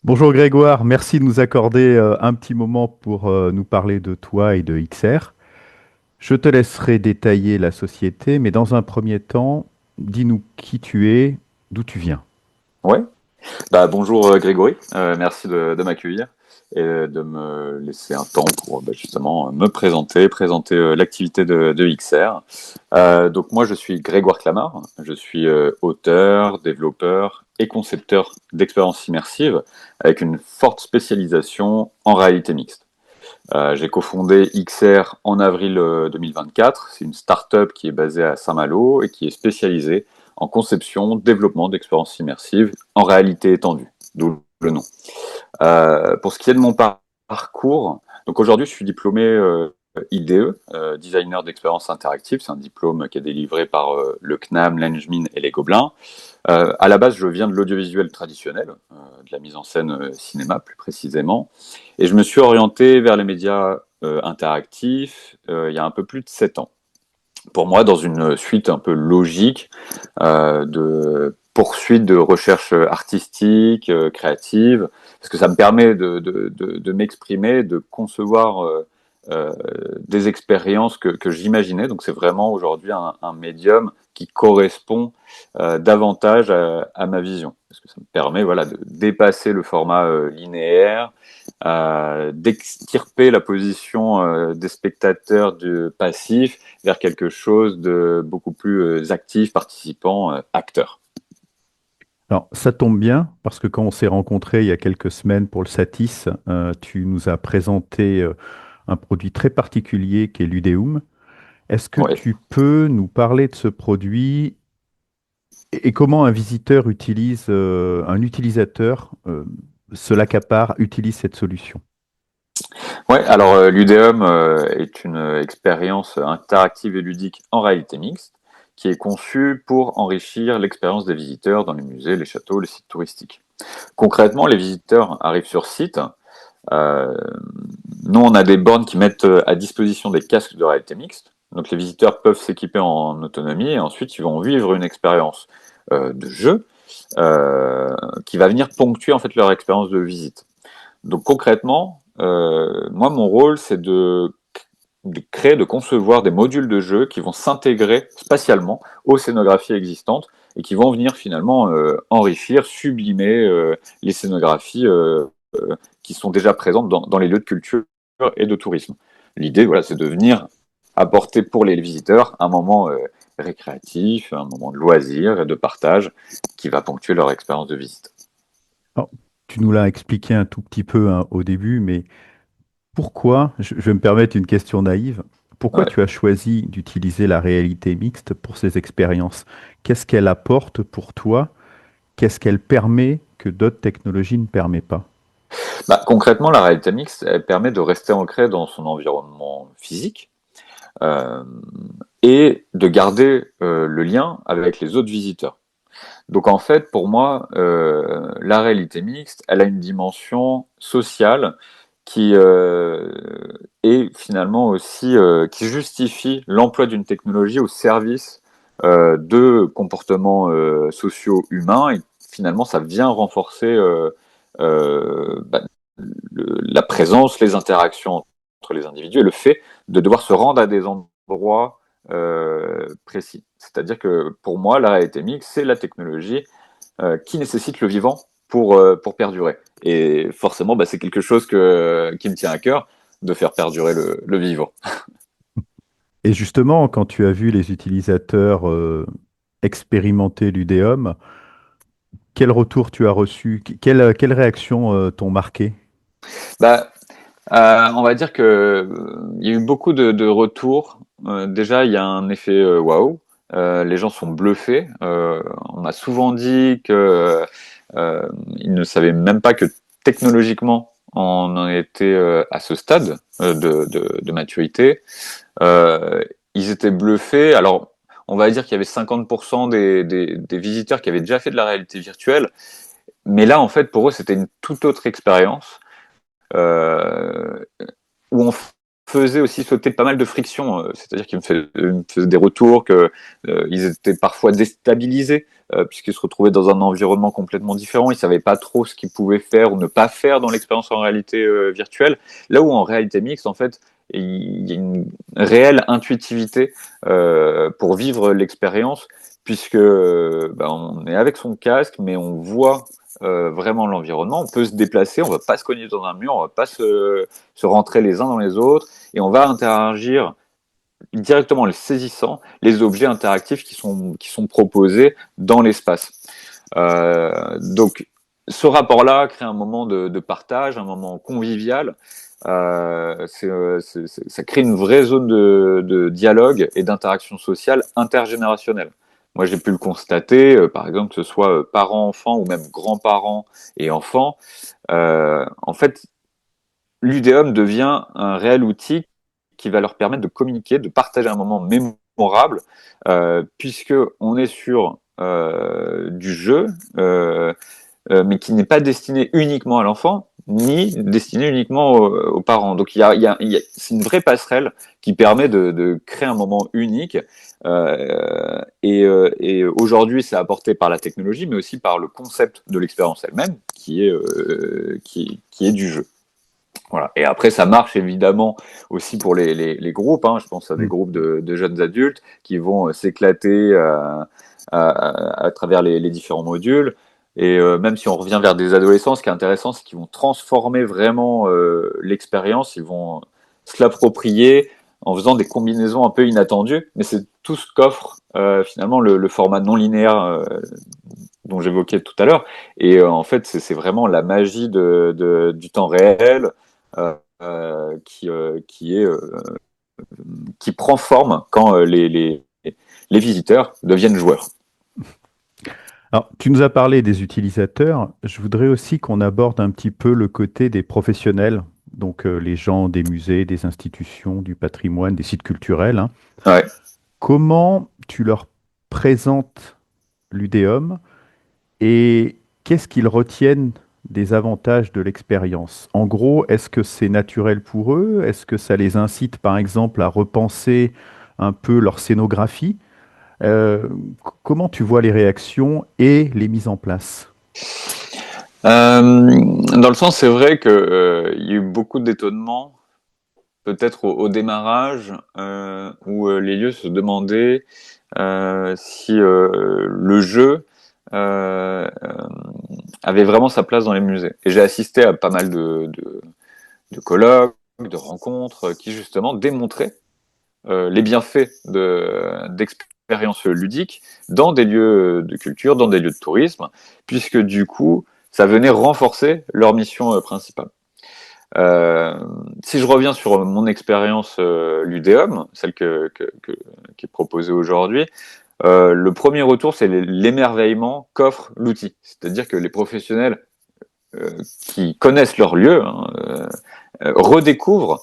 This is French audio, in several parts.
Bonjour Grégoire, merci de nous accorder un petit moment pour nous parler de toi et de XR. Je te laisserai détailler la société, mais dans un premier temps, dis-nous qui tu es, d'où tu viens. Ouais. Bonjour Grégory. Merci de m'accueillir et de me laisser un temps pour justement me présenter l'activité de XR. Donc moi je suis Grégoire Clamart, je suis auteur, développeur et concepteur d'expériences immersives avec une forte spécialisation en réalité mixte. J'ai cofondé XR en avril 2024. C'est une start-up qui est basée à Saint-Malo et qui est spécialisée en conception, développement d'expériences immersives en réalité étendue, d'où le nom. Pour ce qui est de mon parcours, donc aujourd'hui je suis diplômé IDE, designer d'expérience interactive. C'est un diplôme qui est délivré par le CNAM, l'Engmin et les Gobelins. À la base, je viens de l'audiovisuel traditionnel, de la mise en scène cinéma plus précisément, et je me suis orienté vers les médias interactifs il y a un peu plus de 7 ans. Pour moi, dans une suite un peu logique de poursuite de recherche artistique, créative, parce que ça me permet de m'exprimer, de concevoir des expériences que j'imaginais. Donc c'est vraiment aujourd'hui un médium qui correspond davantage à ma vision, parce que ça me permet voilà, de dépasser le format linéaire, d'extirper la position des spectateurs du passif vers quelque chose de beaucoup plus actif, participant, acteur. Alors, ça tombe bien, parce que quand on s'est rencontrés il y a quelques semaines pour le Satis, tu nous as présenté un produit très particulier qui est l'Udeum. Est-ce que Ouais. tu peux nous parler de ce produit et comment un visiteur utilise, un utilisateur se l'accapare, utilise cette solution? Ouais, alors l'Udéum est une expérience interactive et ludique en réalité mixte qui est conçue pour enrichir l'expérience des visiteurs dans les musées, les châteaux, les sites touristiques. Concrètement, les visiteurs arrivent sur site. Euh, Nous, on a des bornes qui mettent à disposition des casques de réalité mixte. Donc, les visiteurs peuvent s'équiper en autonomie et ensuite, ils vont vivre une expérience de jeu qui va venir ponctuer en fait leur expérience de visite. Donc, concrètement, moi, mon rôle, c'est de créer, de concevoir des modules de jeu qui vont s'intégrer spatialement aux scénographies existantes et qui vont venir finalement enrichir, sublimer les scénographies qui sont déjà présentes dans les lieux de culture et de tourisme. L'idée, voilà, c'est de venir apporter pour les visiteurs un moment récréatif, un moment de loisir et de partage qui va ponctuer leur expérience de visite. Alors, tu nous l'as expliqué un tout petit peu hein, au début, mais pourquoi, je vais me permettre une question naïve, pourquoi Ouais. tu as choisi d'utiliser la réalité mixte pour ces expériences? Qu'est-ce qu'elle apporte pour toi? Qu'est-ce qu'elle permet que d'autres technologies ne permettent pas? Concrètement, la réalité mixte, elle permet de rester ancré dans son environnement physique euh, et de garder le lien avec les autres visiteurs. Donc en fait, pour moi, la réalité mixte, elle a une dimension sociale qui est finalement aussi qui justifie l'emploi d'une technologie au service de comportements sociaux humains et finalement ça vient renforcer euh, bah, la présence, les interactions entre les individus et le fait de devoir se rendre à des endroits précis. C'est-à-dire que pour moi, la réalité mixte, c'est la technologie qui nécessite le vivant pour perdurer. Et forcément, c'est quelque chose qui me tient à cœur, de faire perdurer le vivant. Et justement, quand tu as vu les utilisateurs expérimenter l'Udéum, quel retour tu as reçu? Quelle réaction t'ont marqué? Bah, on va dire que il y a eu beaucoup de retours. Déjà, il y a un effet waouh. Les gens sont bluffés. On m'a souvent dit que ils ne savaient même pas que technologiquement on en était à ce stade de maturité. Euh, Ils étaient bluffés. Alors, on va dire qu'il y avait 50% des visiteurs qui avaient déjà fait de la réalité virtuelle, mais là, en fait, pour eux, c'était une toute autre expérience. Euh, Où en faisait aussi sauter pas mal de frictions, c'est-à-dire qu'ils me faisaient des retours que ils étaient parfois déstabilisés puisqu'ils se retrouvaient dans un environnement complètement différent, ils savaient pas trop ce qu'ils pouvaient faire ou ne pas faire dans l'expérience en réalité virtuelle. Là où en réalité mixte, en fait, il y a une réelle intuitivité pour vivre l'expérience, puisque on est avec son casque, mais on voit vraiment l'environnement, on peut se déplacer, on va pas se cogner dans un mur, on va pas se rentrer les uns dans les autres, et on va interagir directement en les saisissant, les objets interactifs qui sont proposés dans l'espace. Donc, ce rapport-là crée un moment de partage, un moment convivial. Ça crée une vraie zone de dialogue et d'interaction sociale intergénérationnelle. Moi, j'ai pu le constater, par exemple, que ce soit parents-enfants ou même grands-parents et enfants. En fait, l'UDEOM devient un réel outil qui va leur permettre de communiquer, de partager un moment mémorable, puisque on est sur du jeu, mais qui n'est pas destiné uniquement à l'enfant, ni destiné uniquement aux parents. Donc c'est une vraie passerelle qui permet de créer un moment unique. Et aujourd'hui, c'est apporté par la technologie, mais aussi par le concept de l'expérience elle-même, qui est du jeu. Voilà. Et après, ça marche évidemment aussi pour les groupes. Hein. Je pense à des groupes de jeunes adultes qui vont s'éclater à travers les différents modules. Et même si on revient vers des adolescents, ce qui est intéressant, c'est qu'ils vont transformer vraiment l'expérience. Ils vont se l'approprier en faisant des combinaisons un peu inattendues. Mais c'est tout ce qu'offre finalement le format non linéaire dont j'évoquais tout à l'heure. Et en fait, c'est vraiment la magie du temps réel qui prend forme quand les visiteurs deviennent joueurs. Alors, tu nous as parlé des utilisateurs. Je voudrais aussi qu'on aborde un petit peu le côté des professionnels, donc les gens des musées, des institutions, du patrimoine, des sites culturels, hein. Ouais. Comment tu leur présentes l'UDEOM et qu'est-ce qu'ils retiennent des avantages de l'expérience? En gros, est-ce que c'est naturel pour eux? Est-ce que ça les incite, par exemple, à repenser un peu leur scénographie? Comment tu vois les réactions et les mises en place? Dans le sens, c'est vrai qu'il y a eu beaucoup d'étonnements, peut-être au démarrage, où les lieux se demandaient si le jeu avait vraiment sa place dans les musées. Et j'ai assisté à pas mal de colloques, de rencontres qui justement démontraient les bienfaits d'expériences ludiques dans des lieux de culture, dans des lieux de tourisme, puisque du coup, ça venait renforcer leur mission principale. Si je reviens sur mon expérience l'UDEOM, celle qui est proposée aujourd'hui, le premier retour, c'est l'émerveillement qu'offre l'outil. C'est-à-dire que les professionnels qui connaissent leur lieu redécouvrent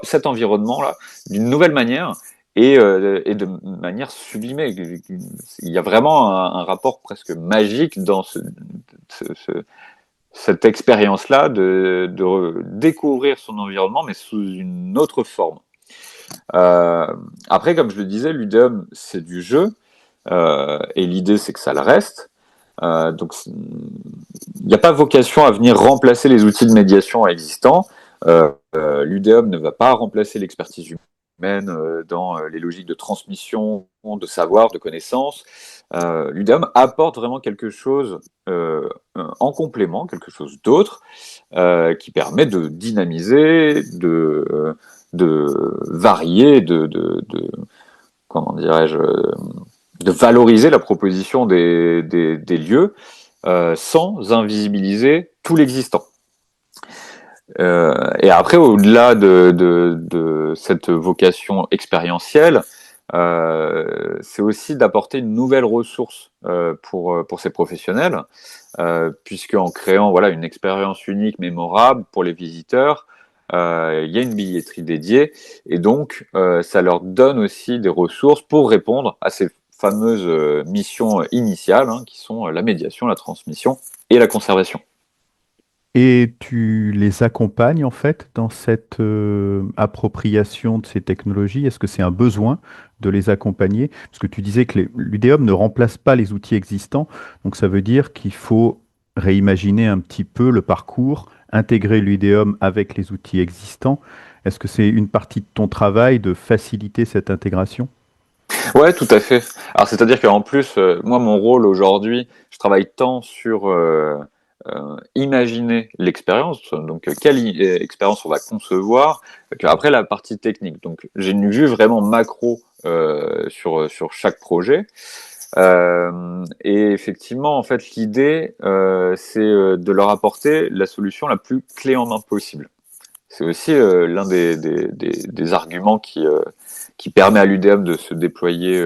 cet environnement-là d'une nouvelle manière et de manière sublimée. Il y a vraiment un rapport presque magique dans cette expérience-là de découvrir son environnement, mais sous une autre forme. Après, comme je le disais, l'UDEOM, c'est du jeu, et l'idée, c'est que ça le reste. Donc, il n'y a pas vocation à venir remplacer les outils de médiation existants. L'UDEOM ne va pas remplacer l'expertise humaine dans les logiques de transmission, de savoir, de connaissances. L'UDEOM apporte vraiment quelque chose en complément, quelque chose d'autre, qui permet de dynamiser, de varier, comment dirais-je, de valoriser la proposition des lieux sans invisibiliser tout l'existant. Et après, au-delà de cette vocation expérientielle, c'est aussi d'apporter une nouvelle ressource pour ces professionnels, puisque en créant voilà une expérience unique, mémorable pour les visiteurs, il y a une billetterie dédiée, et donc ça leur donne aussi des ressources pour répondre à ces fameuses missions initiales, hein, qui sont la médiation, la transmission et la conservation. Et tu les accompagnes en fait dans cette appropriation de ces technologies? Est-ce que c'est un besoin de les accompagner? Parce que tu disais que l'UDEOM ne remplace pas les outils existants, donc ça veut dire qu'il faut réimaginer un petit peu le parcours, intégrer l'UDEOM avec les outils existants. Est-ce que c'est une partie de ton travail de faciliter cette intégration? Ouais, tout à fait. Alors, c'est-à-dire qu'en plus, moi, mon rôle aujourd'hui, je travaille tant sur imaginer l'expérience, donc quelle expérience on va concevoir, qu'après la partie technique. Donc, j'ai une vue vraiment macro sur chaque projet. Et effectivement, en fait, l'idée, c'est de leur apporter la solution la plus clé en main possible. C'est aussi l'un des arguments qui permet à l'UDM de se déployer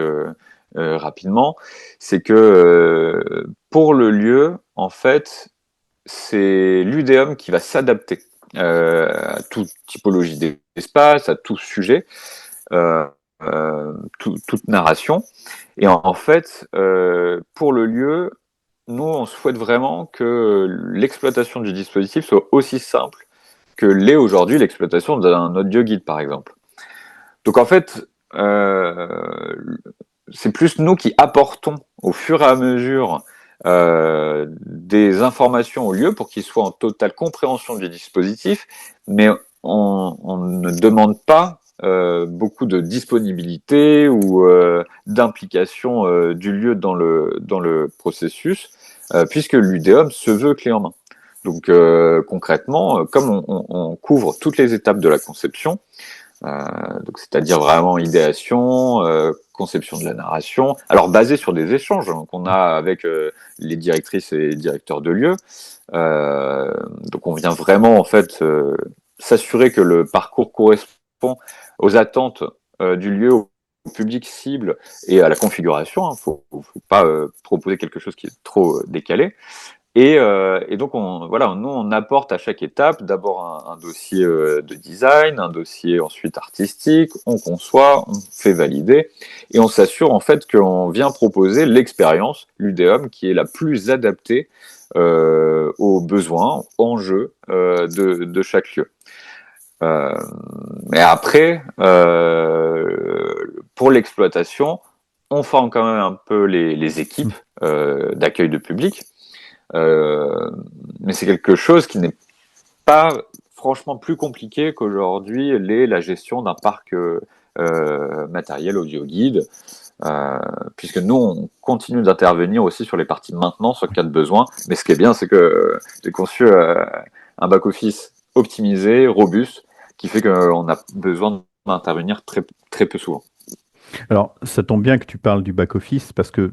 rapidement. C'est que pour le lieu, en fait, c'est l'UDM qui va s'adapter à toute typologie d'espace, à tout sujet, euh, toute narration. Et en fait, pour le lieu, nous, on souhaite vraiment que l'exploitation du dispositif soit aussi simple que l'est aujourd'hui l'exploitation d'un audio guide, par exemple. Donc en fait, c'est plus nous qui apportons au fur et à mesure des informations au lieu pour qu'ils soient en totale compréhension du dispositif, mais on ne demande pas beaucoup de disponibilité ou d'implication du lieu dans le processus, puisque l'UDEOM se veut clé en main. Donc concrètement, comme on couvre toutes les étapes de la conception, donc c'est-à-dire vraiment idéation, conception de la narration, alors basé sur des échanges qu'on a avec les directrices et directeurs de lieux. Donc on vient vraiment en fait s'assurer que le parcours correspond aux attentes du lieu, au public cible et à la configuration. Il faut pas proposer quelque chose qui est trop décalé. Et donc, voilà, nous, on apporte à chaque étape d'abord un dossier de design, un dossier ensuite artistique, on conçoit, on fait valider, et on s'assure en fait qu'on vient proposer l'expérience, l'UDEOM, qui est la plus adaptée aux besoins, enjeux de chaque lieu. Mais après, pour l'exploitation, on forme quand même un peu les équipes d'accueil de public. Euh, mais c'est quelque chose qui n'est pas franchement plus compliqué qu'aujourd'hui l'est la gestion d'un parc matériel audio guide, puisque nous on continue d'intervenir aussi sur les parties maintenance en cas de besoin. Mais ce qui est bien, c'est que j'ai conçu un back-office optimisé, robuste, qui fait qu'on a besoin d'intervenir très peu souvent. Alors, ça tombe bien que tu parles du back-office parce que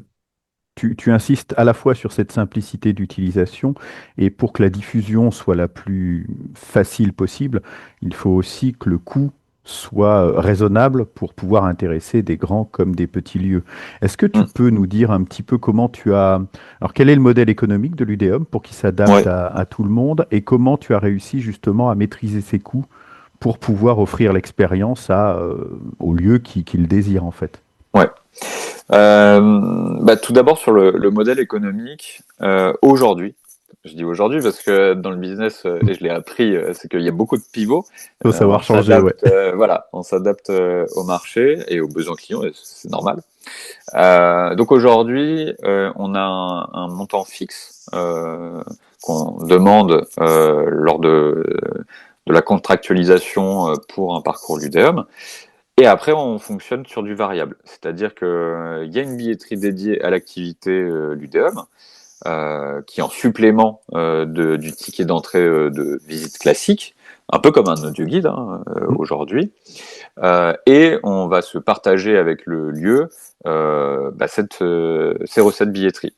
tu insistes à la fois sur cette simplicité d'utilisation et pour que la diffusion soit la plus facile possible, il faut aussi que le coût soit raisonnable pour pouvoir intéresser des grands comme des petits lieux. Est-ce que tu Mm. peux nous dire un petit peu comment tu as... Alors, quel est le modèle économique de l'UDEOM pour qu'il s'adapte Ouais. à tout le monde et comment tu as réussi justement à maîtriser ses coûts pour pouvoir offrir l'expérience au lieu qui le désire en fait? Ouais. Tout d'abord sur le modèle économique, aujourd'hui, je dis aujourd'hui parce que dans le business, et je l'ai appris, c'est qu'il y a beaucoup de pivots. Il faut On savoir changer, ouais. s'adapte, voilà, on s'adapte au marché et aux besoins clients, et c'est normal. Donc aujourd'hui, on a un montant fixe qu'on demande lors de la contractualisation pour un parcours Ludéum. Et après, on fonctionne sur du variable. C'est-à-dire qu'il y a une billetterie dédiée à l'activité Ludéum, qui est en supplément du ticket d'entrée de visite classique, un peu comme un audio guide Mm. aujourd'hui. Et on va se partager avec le lieu ces recettes billetterie.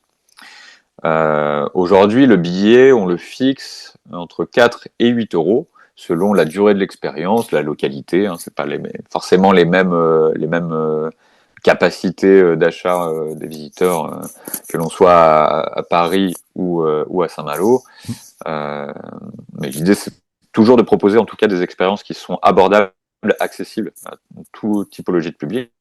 Aujourd'hui, le billet, on le fixe entre 4 et 8 euros selon la durée de l'expérience, la localité. Hein, c'est pas forcément les mêmes capacités d'achat des visiteurs, que l'on soit à Paris ou à Saint-Malo. Euh, mais l'idée, c'est toujours de proposer en tout cas des expériences qui sont abordables, accessibles à toute typologie de public.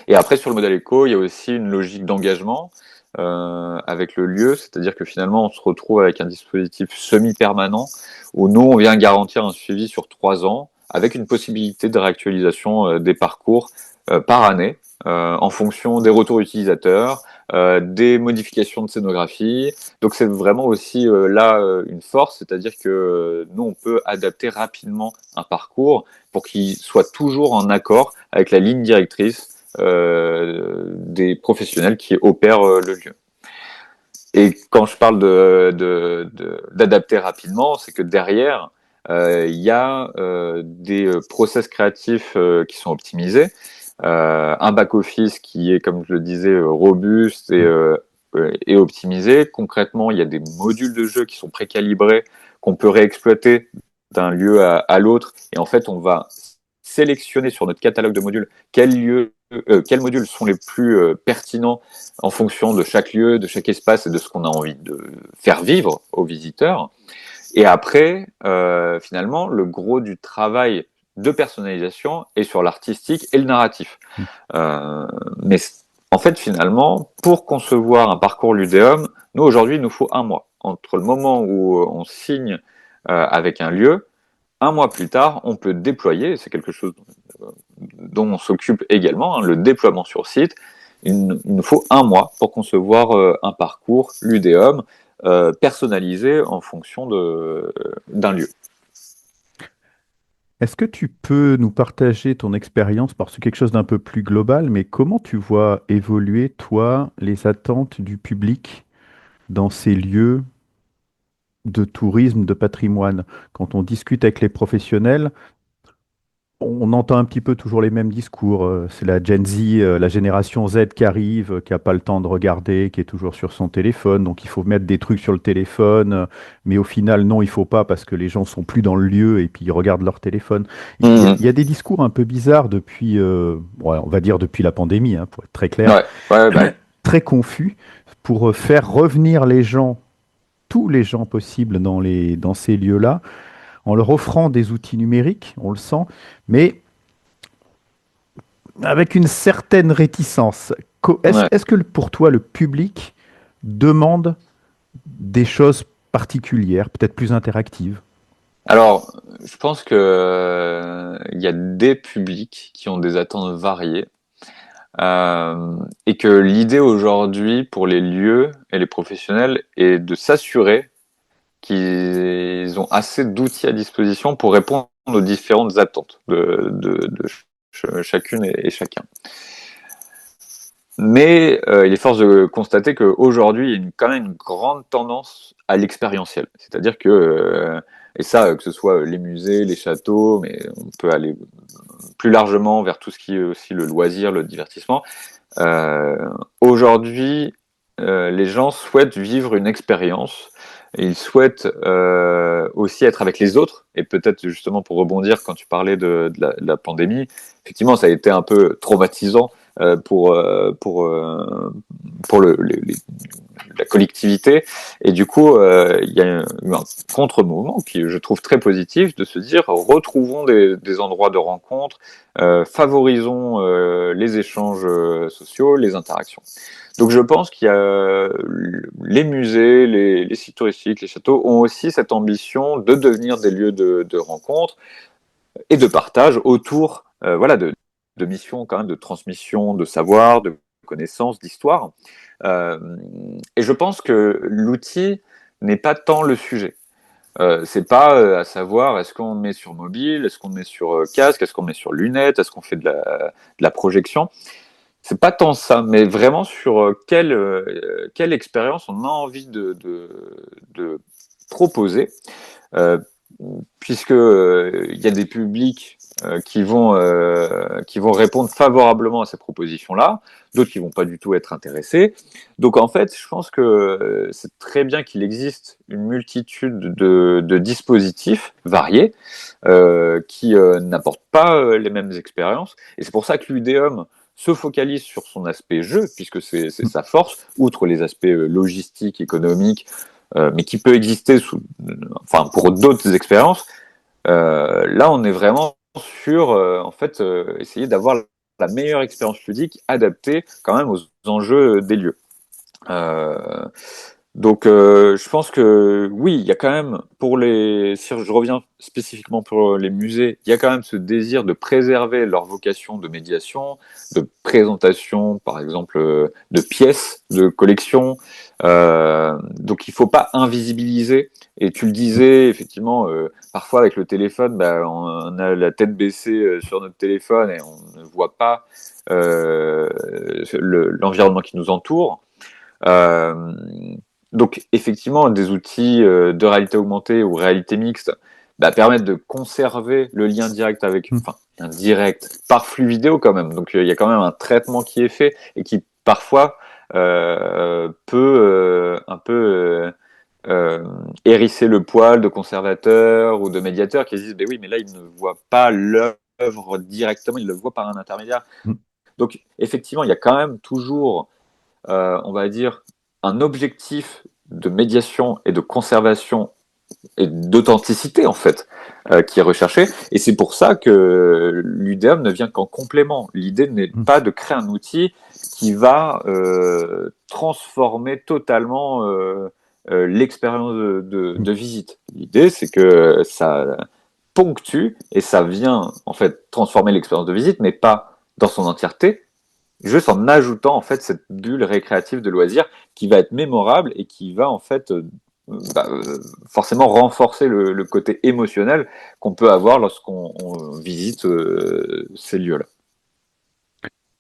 Et après, sur le modèle éco, il y a aussi une logique d'engagement. avec le lieu, c'est-à-dire que finalement on se retrouve avec un dispositif semi-permanent où nous on vient garantir un suivi sur 3 ans avec une possibilité de réactualisation des parcours par année en fonction des retours utilisateurs, des modifications de scénographie. Donc c'est vraiment aussi là une force, c'est-à-dire que nous on peut adapter rapidement un parcours pour qu'il soit toujours en accord avec la ligne directrice des professionnels qui opèrent le lieu. Et quand je parle d'adapter rapidement, c'est que derrière, il y a des process créatifs qui sont optimisés, un back-office qui est, comme je le disais, robuste et optimisé. Concrètement, il y a des modules de jeu qui sont précalibrés, qu'on peut réexploiter d'un lieu à l'autre. Et en fait, on va sélectionner sur notre catalogue de modules quels modules sont les plus pertinents en fonction de chaque lieu, de chaque espace et de ce qu'on a envie de faire vivre aux visiteurs. Et après, finalement, le gros du travail de personnalisation est sur l'artistique et le narratif. Mais en fait, finalement, pour concevoir un parcours Ludéum, nous, aujourd'hui, il nous faut 1 mois. Entre le moment où on signe avec un lieu, 1 mois plus tard, on peut déployer, c'est quelque chose dont on s'occupe également, hein, le déploiement sur site. Il nous faut 1 mois pour concevoir un parcours Ludéum personnalisé en fonction d'un lieu. Est-ce que tu peux nous partager ton expérience, parce que c'est quelque chose d'un peu plus global, mais comment tu vois évoluer, toi, les attentes du public dans ces lieux de tourisme, de patrimoine? Quand on discute avec les professionnels, on entend un petit peu toujours les mêmes discours. C'est la Gen Z, la génération Z qui arrive, qui n'a pas le temps de regarder, qui est toujours sur son téléphone. Donc il faut mettre des trucs sur le téléphone. Mais au final, non, il faut pas parce que les gens sont plus dans le lieu et puis ils regardent leur téléphone. Il y a des discours un peu bizarres depuis, ouais, on va dire depuis la pandémie, hein, pour être très clair, Ouais, ouais, bah, très confus pour faire revenir les gens, tous les gens possibles dans ces lieux-là en leur offrant des outils numériques, on le sent, mais avec une certaine réticence. ouais. Est-ce que pour toi, le public demande des choses particulières, peut-être plus interactives? Alors, je pense que il y a des publics qui ont des attentes variées et que l'idée aujourd'hui pour les lieux et les professionnels est de s'assurer qu'ils ont assez d'outils à disposition pour répondre aux différentes attentes de chacune et chacun. Mais il est force de constater qu'aujourd'hui, il y a quand même une grande tendance à l'expérientiel. C'est-à-dire que, et ça, que ce soit les musées, les châteaux, mais on peut aller plus largement vers tout ce qui est aussi le loisir, le divertissement. Euh, Aujourd'hui, les gens souhaitent vivre une expérience. Et ils souhaitent aussi être avec les autres. Et peut-être justement pour rebondir quand tu parlais de la pandémie, effectivement, ça a été un peu traumatisant euh, pour euh, pour euh, pour la collectivité. Et du coup, il y a eu un contre-mouvement qui je trouve très positif de se dire retrouvons des endroits de rencontre, favorisons les échanges sociaux, les interactions. Donc je pense qu'il y a les musées, les sites touristiques, les châteaux ont aussi cette ambition de devenir des lieux de rencontre et de partage autour voilà, de missions quand même de transmission de savoir, de connaissances, d'histoire. Euh, et je pense que l'outil n'est pas tant le sujet. C'est pas à savoir est-ce qu'on met sur mobile, est-ce qu'on met sur casque, est-ce qu'on met sur lunettes, est-ce qu'on fait de la projection. C'est pas tant ça, mais vraiment sur quelle expérience on a envie de proposer, euh, puisque il y a des publics qui vont répondre favorablement à ces propositions-là, d'autres qui vont pas du tout être intéressés. Donc en fait, je pense que c'est très bien qu'il existe une multitude de dispositifs variés qui n'apportent pas les mêmes expériences, et c'est pour ça que l'UDEUM se focalise sur son aspect jeu, puisque c'est sa force, outre les aspects logistiques, économiques, mais qui peut exister enfin, pour d'autres expériences. Là, on est vraiment sur en fait, essayer d'avoir la meilleure expérience ludique adaptée quand même aux enjeux des lieux. Euh, donc, je pense que oui, il y a quand même, si je reviens spécifiquement pour les musées, il y a quand même ce désir de préserver leur vocation de médiation, de présentation, par exemple, de pièces de collection. Donc, il faut pas invisibiliser. Et tu le disais, effectivement, parfois avec le téléphone, bah, on a la tête baissée sur notre téléphone et on ne voit pas l'environnement qui nous entoure. Euh, donc effectivement, des outils de réalité augmentée ou réalité mixte bah, permettent de conserver le lien direct avec, Mm. enfin, un direct par flux vidéo quand même. Donc il y a quand même un traitement qui est fait et qui parfois peut un peu hérisser le poil de conservateurs ou de médiateurs qui se disent, ben oui, mais là, ils ne voient pas l'œuvre directement, ils le voient par un intermédiaire. Mm. Donc effectivement, il y a quand même toujours on va dire, un objectif de médiation et de conservation et d'authenticité, en fait, qui est recherché. Et c'est pour ça que l'UDM ne vient qu'en complément. L'idée n'est Mm. pas de créer un outil qui va transformer totalement l'expérience Mm. de visite. L'idée, c'est que ça ponctue et ça vient, en fait, transformer l'expérience de visite, mais pas dans son entièreté, juste en ajoutant en fait cette bulle récréative de loisirs qui va être mémorable et qui va en fait forcément renforcer le côté émotionnel qu'on peut avoir lorsqu'on visite ces lieux-là.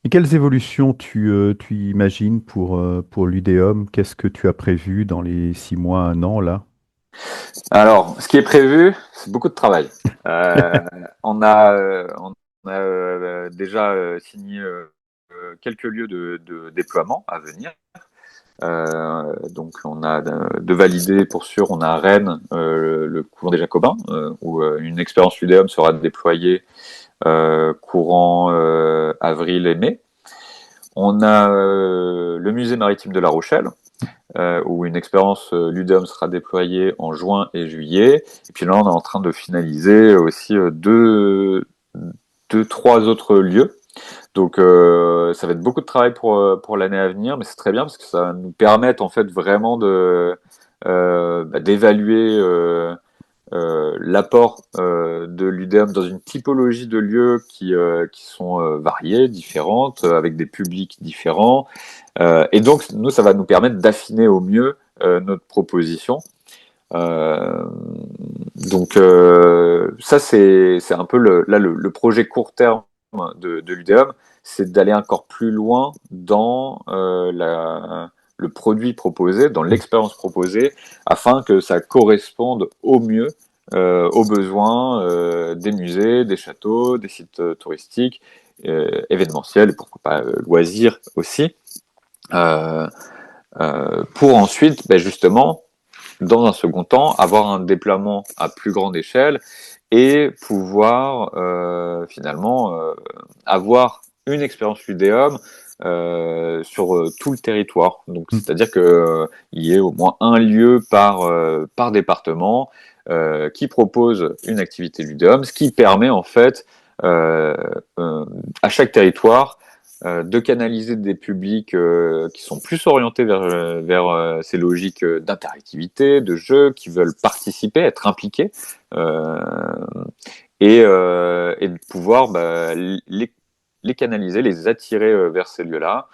Et quelles évolutions tu imagines pour l'Udéum? Qu'est-ce que tu as prévu dans les 6 mois, un an, là? Alors, ce qui est prévu, c'est beaucoup de travail. Euh, on a déjà signé quelques lieux de déploiement à venir. Donc on a de valider pour sûr, on a à Rennes le couvent des Jacobins, où une expérience Ludéum sera déployée courant avril et mai. On a le musée maritime de La Rochelle, où une expérience Ludéum sera déployée en juin et juillet. Et puis là, on est en train de finaliser aussi trois autres lieux. Donc ça va être beaucoup de travail pour l'année à venir, mais c'est très bien parce que ça va nous permettre en fait vraiment d'évaluer l'apport de l'UDEM dans une typologie de lieux qui sont variées, différentes, avec des publics différents. Et donc nous, ça va nous permettre d'affiner au mieux notre proposition. Euh, donc ça c'est un peu le projet court terme de l'UDEM, c'est d'aller encore plus loin dans le produit proposé, dans Mm. l'expérience proposée, afin que ça corresponde au mieux aux besoins des musées, des châteaux, des sites touristiques, événementiels et pourquoi pas loisirs aussi, euh, pour ensuite justement dans un second temps, avoir un déploiement à plus grande échelle et pouvoir finalement avoir une expérience Ludéum sur tout le territoire. Donc, Mm. c'est-à-dire que il y ait au moins un lieu par département qui propose une activité Ludéum, ce qui permet en fait euh, euh, à chaque territoire de canaliser des publics qui sont plus orientés vers ces logiques d'interactivité, de jeu, qui veulent participer, être impliqués, euh, et de pouvoir les canaliser, les attirer vers ces lieux-là,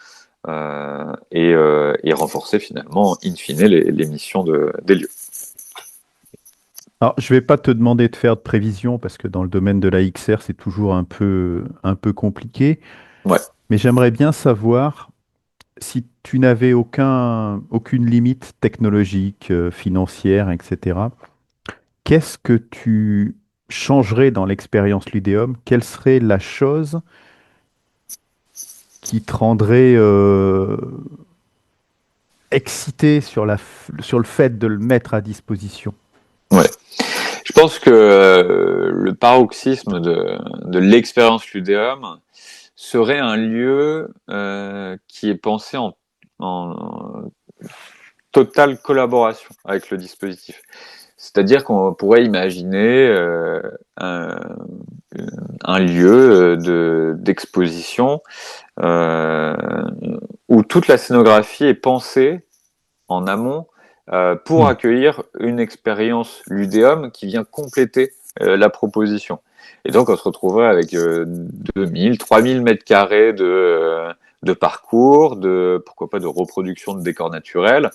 et renforcer finalement, in fine, les missions des lieux. Alors, je vais pas te demander de faire de prévision parce que dans le domaine de la XR, c'est toujours un peu compliqué. Ouais. Mais j'aimerais bien savoir si tu n'avais aucune limite technologique, financière, etc. Qu'est-ce que tu changerais dans l'expérience Ludéum? Quelle serait la chose qui te rendrait excité sur le fait de le mettre à disposition? Ouais. Je pense que le paroxysme de l'expérience Ludéum serait un lieu qui est pensé en totale collaboration avec le dispositif. C'est-à-dire qu'on pourrait imaginer un, un lieu d'exposition euh, où toute la scénographie est pensée en amont pour Hmm. accueillir une expérience Ludéum qui vient compléter la proposition. Et donc, on se retrouverait avec 2000, 3000 mètres carrés de parcours, pourquoi pas de reproduction de décors naturels,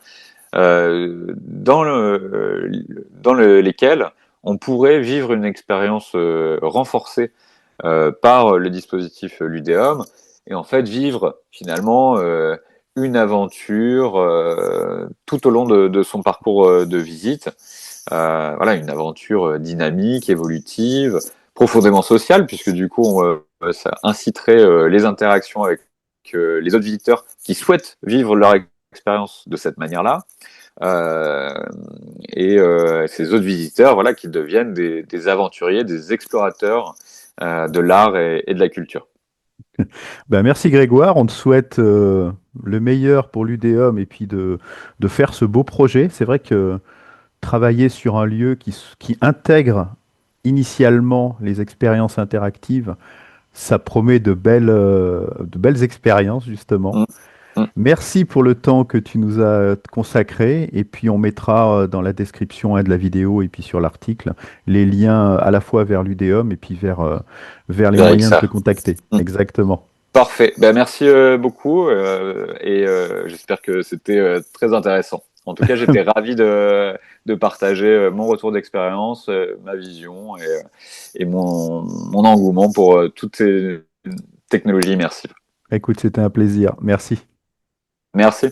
lesquels on pourrait vivre une expérience renforcée par le dispositif Ludéum et en fait vivre finalement une aventure tout au long de son parcours de visite. Voilà, une aventure dynamique, évolutive, profondément sociale, puisque du coup, ça inciterait les interactions avec les autres visiteurs qui souhaitent vivre leur expérience de cette manière-là. Euh, ces autres visiteurs, voilà, qui deviennent des aventuriers, des explorateurs de l'art et de la culture. Ben, merci Grégoire, on te souhaite le meilleur pour l'Udéum et puis de faire ce beau projet. C'est vrai que travailler sur un lieu qui intègre initialement les expériences interactives, ça promet de belles expériences justement. Mm, mm. Merci pour le temps que tu nous as consacré et puis on mettra dans la description de la vidéo et puis sur l'article les liens à la fois vers l'Udéum et puis vers les Véronique moyens de te Serre. contacter. Mm. Exactement. Parfait. Ben, merci beaucoup et j'espère que c'était très intéressant. En tout cas, j'étais ravi de partager mon retour d'expérience, ma vision et mon engouement pour toutes ces technologies immersives. Écoute, c'était un plaisir. Merci. Merci.